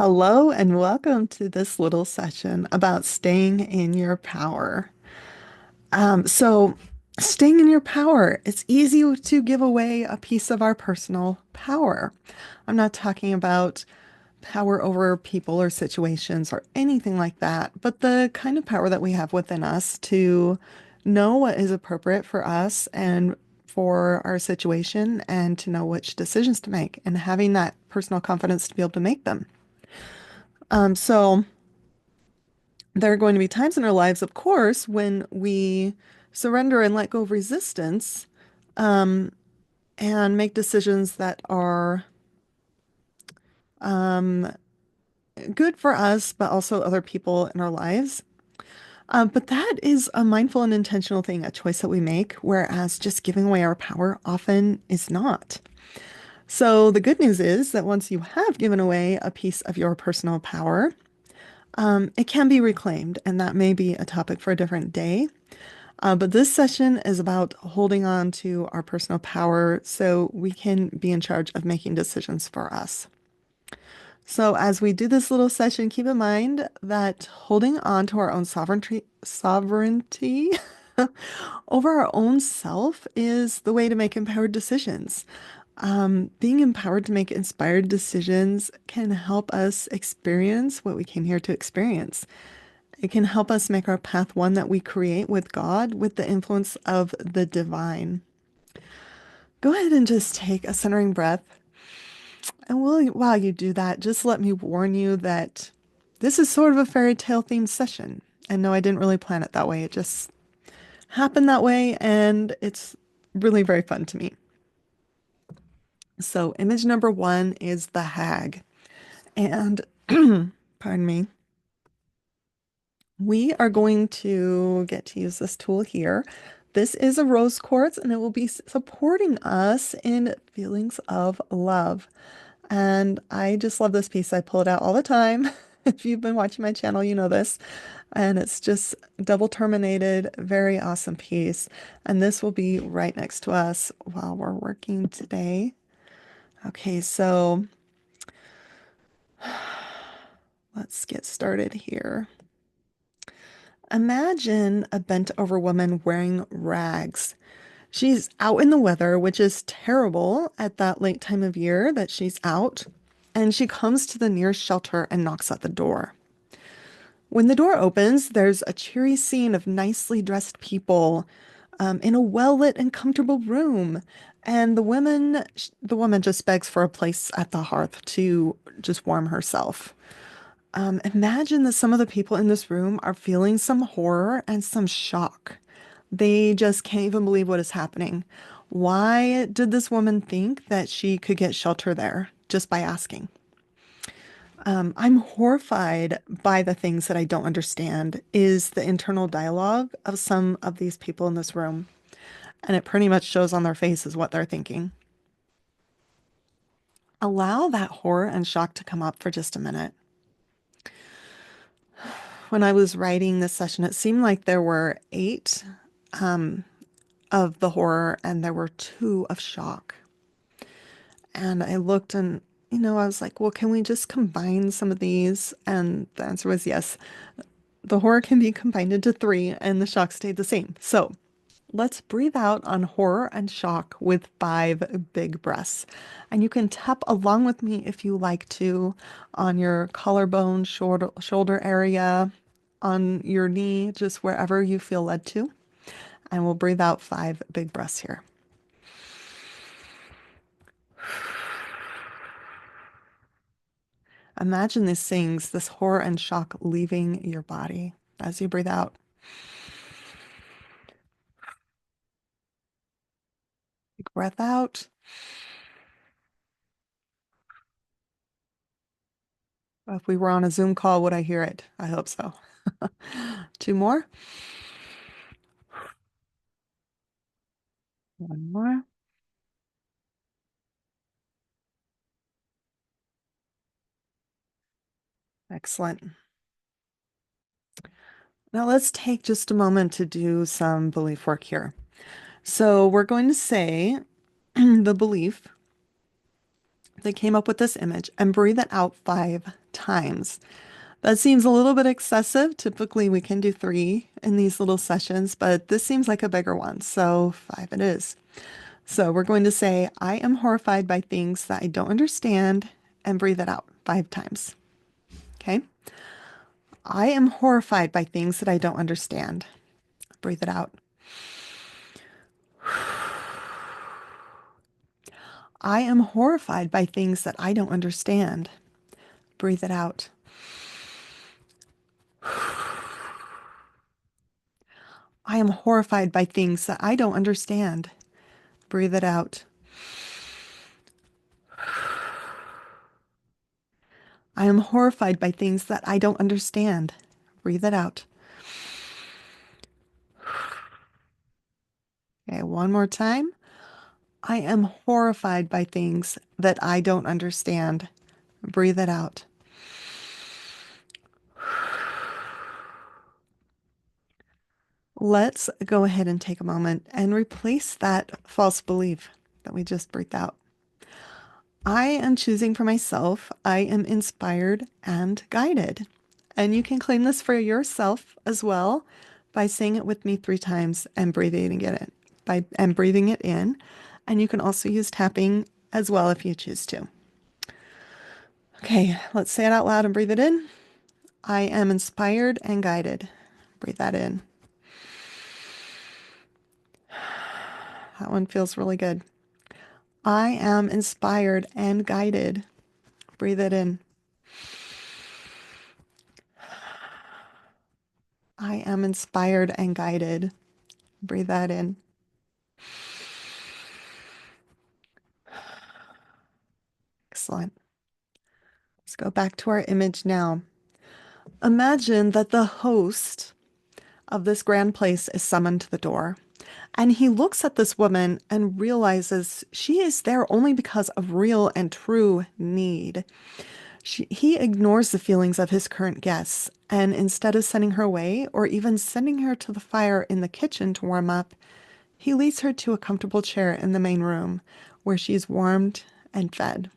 Hello and welcome to this little session about staying in your power. So, staying in your power, it's easy to give away a piece of our personal power. I'm not talking about power over people or situations or anything like that, but the kind of power that we have within us to know what is appropriate for us and for our situation and to know which decisions to make and having that personal confidence to be able to make them. So there are going to be times in our lives, of course, when we surrender and let go of resistance, um, and make decisions that are um, good for us, but also other people in our lives. But that is a mindful and intentional thing, a choice that we make, whereas just giving away our power often is not. So the good news is that once you have given away a piece of your personal power, it can be reclaimed, and that may be a topic for a different day. But this session is about holding on to our personal power so we can be in charge of making decisions for us. So as we do this little session, keep in mind that holding on to our own sovereignty over our own self is the way to make empowered decisions. Being empowered to make inspired decisions can help us experience what we came here to experience. It can help us make our path one that we create with God, with the influence of the divine. Go ahead and just take a centering breath. And while you do that, just let me warn you that this is sort of a fairy tale themed session. And no, I didn't really plan it that way. It just happened that way, and it's really very fun to me. So, image number one is the hag. And pardon me, we are going to get to use this tool here. This is a rose quartz and it will be supporting us in feelings of love. And I just love this piece. I pull it out all the time. If you've been watching my channel, you know this. And it's just double terminated, very awesome piece. And this will be right next to us while we're working today. Okay, so let's get started here. Imagine a bent over woman wearing rags. She's out in the weather, which is terrible at that late time of year that she's out, and she comes to the nearest shelter and knocks at the door. When the door opens, there's a cheery scene of nicely dressed people in a well-lit and comfortable room. And the woman just begs for a place at the hearth to just warm herself. Imagine that some of the people in this room are feeling some horror and some shock. They just can't even believe what is happening. Why did this woman think that she could get shelter there just by asking? I'm horrified by the things that I don't understand, is the internal dialogue of some of these people in this room. And it pretty much shows on their faces what they're thinking. Allow that horror and shock to come up for just a minute. When I was writing this session, it seemed like there were eight um, of the horror and there were two of shock. And I looked and, I was like, well, can we just combine some of these? And the answer was yes. The horror can be combined into three and the shock stayed the same. So let's breathe out on horror and shock with 5 big breaths. And you can tap along with me if you like to on your collarbone, shoulder area, on your knee, just wherever you feel led to. And we'll breathe out 5 big breaths here. Imagine these things, this horror and shock leaving your body as you breathe out. Big breath out. If we were on a Zoom call, would I hear it? I hope so. Two more. One more. Excellent. Now let's take just a moment to do some belief work here. So we're going to say the belief They came up with this image and breathe it out 5 times. That seems a little bit excessive. Typically, we can do 3 in these little sessions, but this seems like a bigger one, so 5 it is. So we're going to say, I am horrified by things that I don't understand, and breathe it out 5 times. Okay? I am horrified by things that I don't understand. Breathe it out. I am horrified by things that I don't understand. Breathe it out. I am horrified by things that I don't understand. Breathe it out. I am horrified by things that I don't understand. Breathe it out. Okay, one more time. I am horrified by things that I don't understand. Breathe it out. Let's go ahead and take a moment and replace that false belief that we just breathed out. I am choosing for myself. I am inspired and guided. And you can claim this for yourself as well by saying it with me 3 times and breathing it in. And you can also use tapping as well if you choose to. Okay, let's say it out loud and breathe it in. I am inspired and guided. Breathe that in. That one feels really good. I am inspired and guided. Breathe it in. I am inspired and guided. Breathe that in. Excellent. Let's go back to our image now. Imagine that the host of this grand place is summoned to the door, and he looks at this woman and realizes she is there only because of real and true need. He ignores the feelings of his current guests, and instead of sending her away or even sending her to the fire in the kitchen to warm up, he leads her to a comfortable chair in the main room where she is warmed and fed.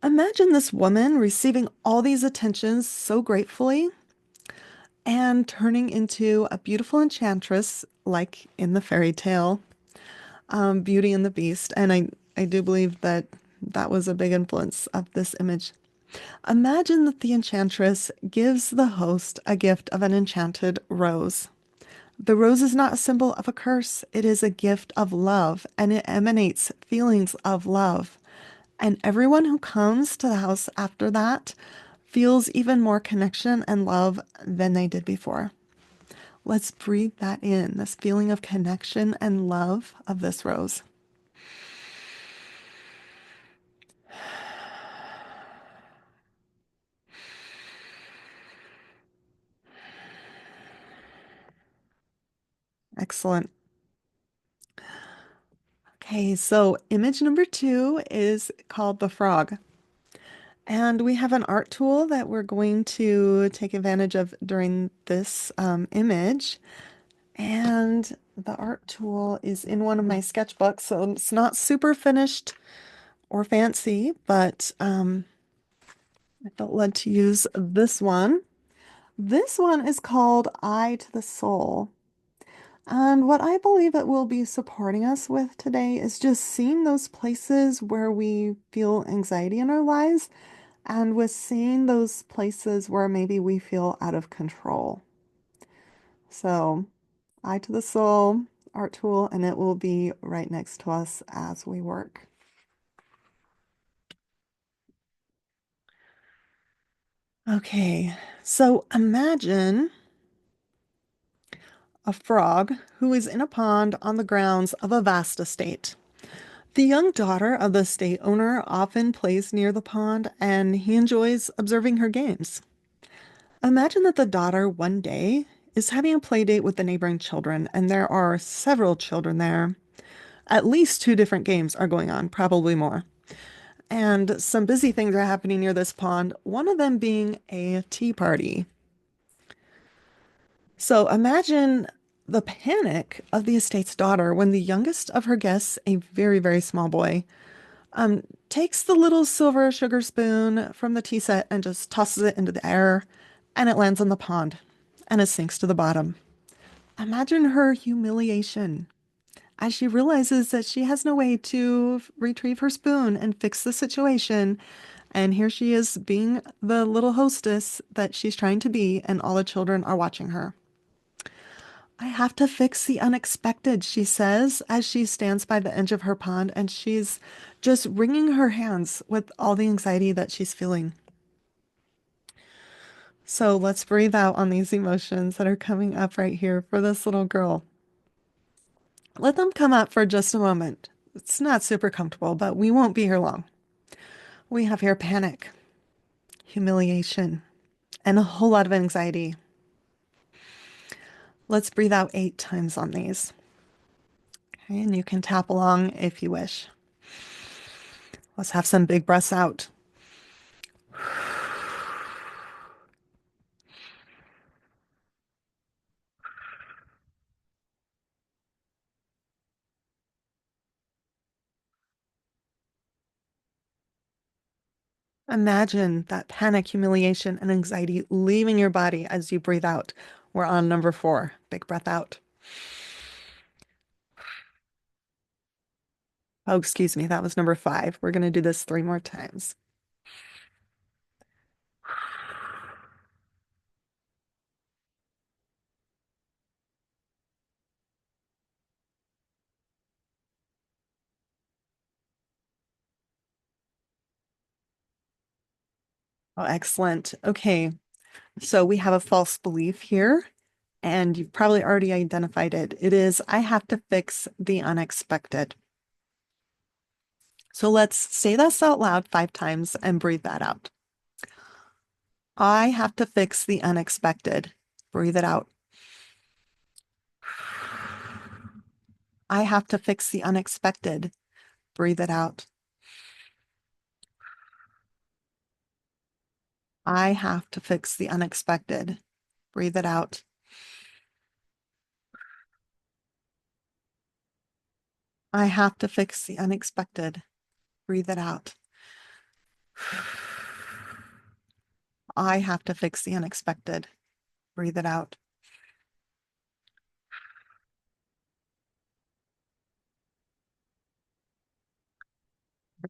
Imagine this woman receiving all these attentions so gratefully and turning into a beautiful enchantress like in the fairy tale, Beauty and the Beast. And I do believe that that was a big influence of this image. Imagine that the enchantress gives the host a gift of an enchanted rose. The rose is not a symbol of a curse, it is a gift of love, and it emanates feelings of love. And everyone who comes to the house after that feels even more connection and love than they did before. Let's breathe that in, this feeling of connection and love of this rose. Excellent. Okay, so image number 2 is called the frog. And we have an art tool that we're going to take advantage of during this image. And the art tool is in one of my sketchbooks, so it's not super finished or fancy, but I felt led to use this one. This one is called Eye to the Soul. And what I believe it will be supporting us with today is just seeing those places where we feel anxiety in our lives and with seeing those places where maybe we feel out of control. So, Eye to the Soul, art tool, and it will be right next to us as we work. Okay, so imagine a frog who is in a pond on the grounds of a vast estate. The young daughter of the estate owner often plays near the pond and he enjoys observing her games. Imagine that the daughter one day is having a play date with the neighboring children, and there are several children there. At least 2 different games are going on, probably more. And some busy things are happening near this pond, one of them being a tea party. So imagine The panic of the estate's daughter when the youngest of her guests, a very, very small boy, takes the little silver sugar spoon from the tea set and just tosses it into the air, and it lands on the pond and it sinks to the bottom. Imagine her humiliation as she realizes that she has no way to retrieve her spoon and fix the situation. And here she is being the little hostess that she's trying to be, and all the children are watching her. I have to fix the unexpected, she says as she stands by the edge of her pond and she's just wringing her hands with all the anxiety that she's feeling. So let's breathe out on these emotions that are coming up right here for this little girl. Let them come up for just a moment. It's not super comfortable, but we won't be here long. We have here panic, humiliation, and a whole lot of anxiety. Let's breathe out 8 times on these. Okay, and you can tap along if you wish. Let's have some big breaths out. Imagine that panic, humiliation, and anxiety leaving your body as you breathe out. We're on number 4. Big breath out. Oh, excuse me, that was number 5. We're going to do this 3 more times. Oh, excellent. Okay, so we have a false belief here, and you've probably already identified it. It is, I have to fix the unexpected. So let's say this out loud 5 times and breathe that out. I have to fix the unexpected. Breathe it out. I have to fix the unexpected. Breathe it out. I have to fix the unexpected. Breathe it out. I have to fix the unexpected. Breathe it out. I have to fix the unexpected. Breathe it out.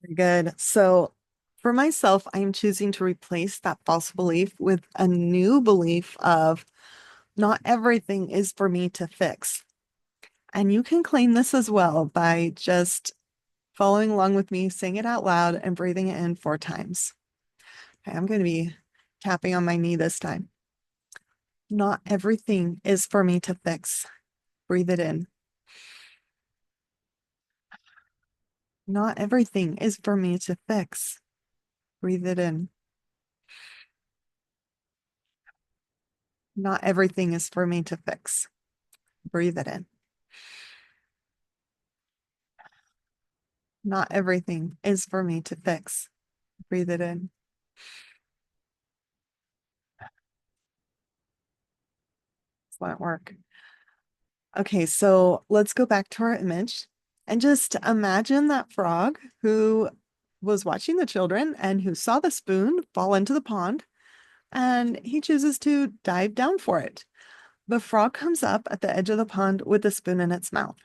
Very good. So for myself, I'm choosing to replace that false belief with a new belief of not everything is for me to fix. And you can claim this as well by just following along with me, saying it out loud and breathing it in 4 times. Okay, I'm going to be tapping on my knee this time. Not everything is for me to fix. Breathe it in. Not everything is for me to fix. Breathe it in. Not everything is for me to fix. Breathe it in. Not everything is for me to fix. Breathe it in. Excellent work. Okay, so let's go back to our image and just imagine that frog who was watching the children and who saw the spoon fall into the pond, and he chooses to dive down for it. The frog comes up at the edge of the pond with the spoon in its mouth.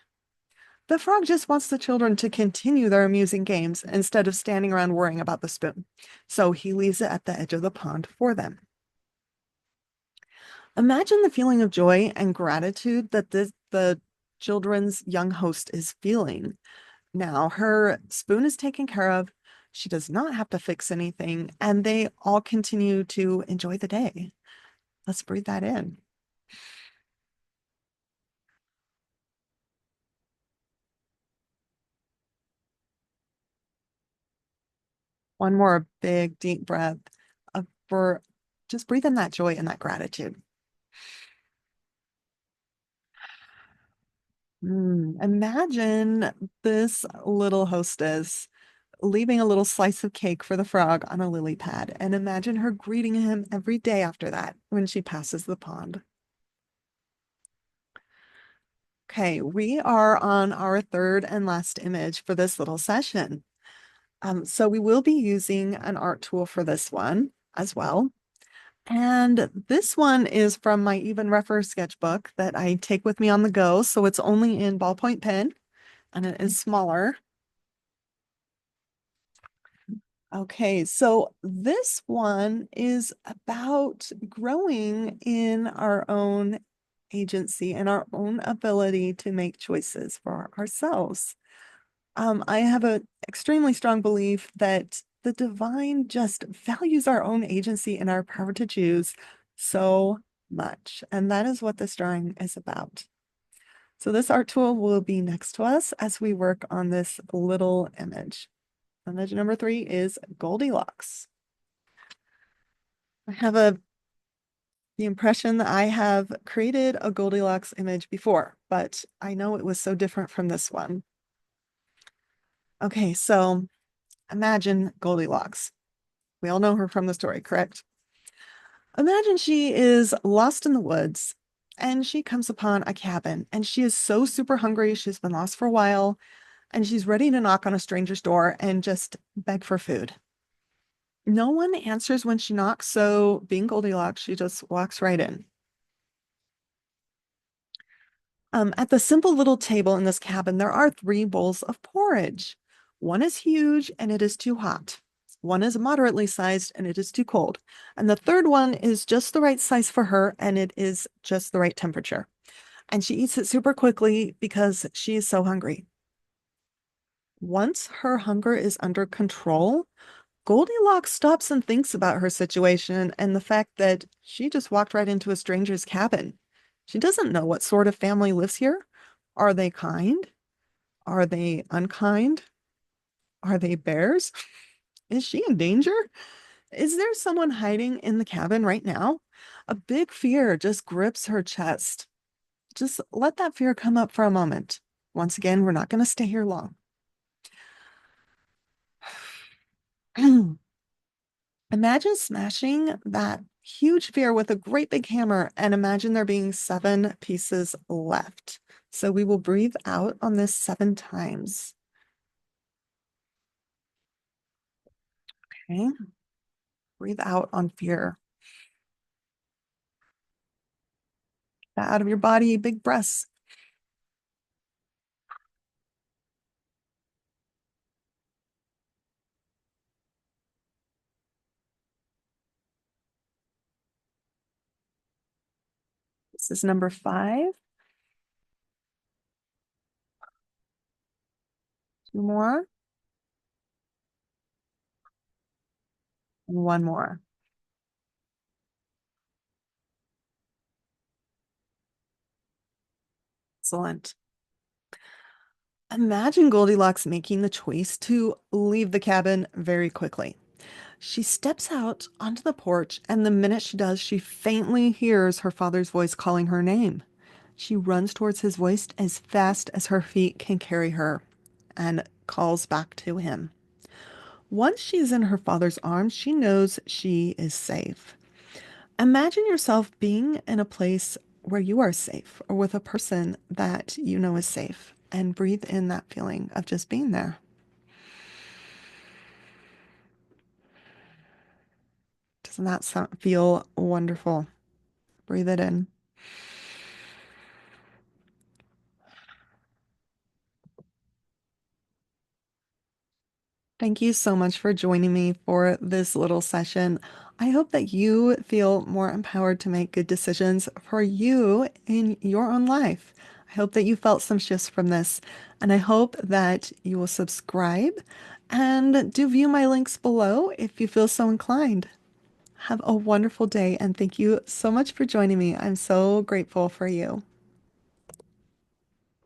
The frog just wants the children to continue their amusing games instead of standing around worrying about the spoon. So he leaves it at the edge of the pond for them. Imagine the feeling of joy and gratitude that the children's young host is feeling. Now, her spoon is taken care of. She does not have to fix anything, and they all continue to enjoy the day. Let's breathe that in. One more big, deep breath for just breathe in that joy and that gratitude. Imagine this little hostess leaving a little slice of cake for the frog on a lily pad, and imagine her greeting him every day after that when she passes the pond. Okay, we are on our third and last image for this little session. So we will be using an art tool for this one as well. And this one is from my Even Rougher sketchbook that I take with me on the go. So it's only in ballpoint pen and it is smaller. Okay, so this one is about growing in our own agency and our own ability to make choices for ourselves. I have an extremely strong belief that the divine just values our own agency and our power to choose so much. And that is what this drawing is about. So this art tool will be next to us as we work on this little image. Image number 3 is Goldilocks. I have the impression that I have created a Goldilocks image before, but I know it was so different from this one. Okay, so imagine Goldilocks. We all know her from the story, correct? Imagine she is lost in the woods and she comes upon a cabin and she is so super hungry. She's been lost for a while and she's ready to knock on a stranger's door and just beg for food. No one answers when she knocks, so being Goldilocks, she just walks right in. At the simple little table in this cabin, there are 3 bowls of porridge. One is huge and it is too hot. One is moderately sized and it is too cold. And the third one is just the right size for her and it is just the right temperature. And she eats it super quickly because she is so hungry. Once her hunger is under control, Goldilocks stops and thinks about her situation and the fact that she just walked right into a stranger's cabin. She doesn't know what sort of family lives here. Are they kind? Are they unkind? Are they bears? Is she in danger? Is there someone hiding in the cabin right now? A big fear just grips her chest. Just let that fear come up for a moment. Once again, we're not going to stay here long. Imagine smashing that huge fear with a great big hammer and imagine there being 7 pieces left. So we will breathe out on this 7 times. Okay. Breathe out on fear. That out of your body, big breaths. This is number 5. 2 more. And 1 more. Excellent. Imagine Goldilocks making the choice to leave the cabin very quickly. She steps out onto the porch, and the minute she does, she faintly hears her father's voice calling her name. She runs towards his voice as fast as her feet can carry her and calls back to him. Once she's in her father's arms, she knows she is safe. Imagine yourself being in a place where you are safe or with a person that you know is safe and breathe in that feeling of just being there. Doesn't that feel wonderful? Breathe it in. Thank you so much for joining me for this little session. I hope that you feel more empowered to make good decisions for you in your own life. I hope that you felt some shifts from this, and I hope that you will subscribe and do view my links below if you feel so inclined. Have a wonderful day, and thank you so much for joining me. I'm so grateful for you.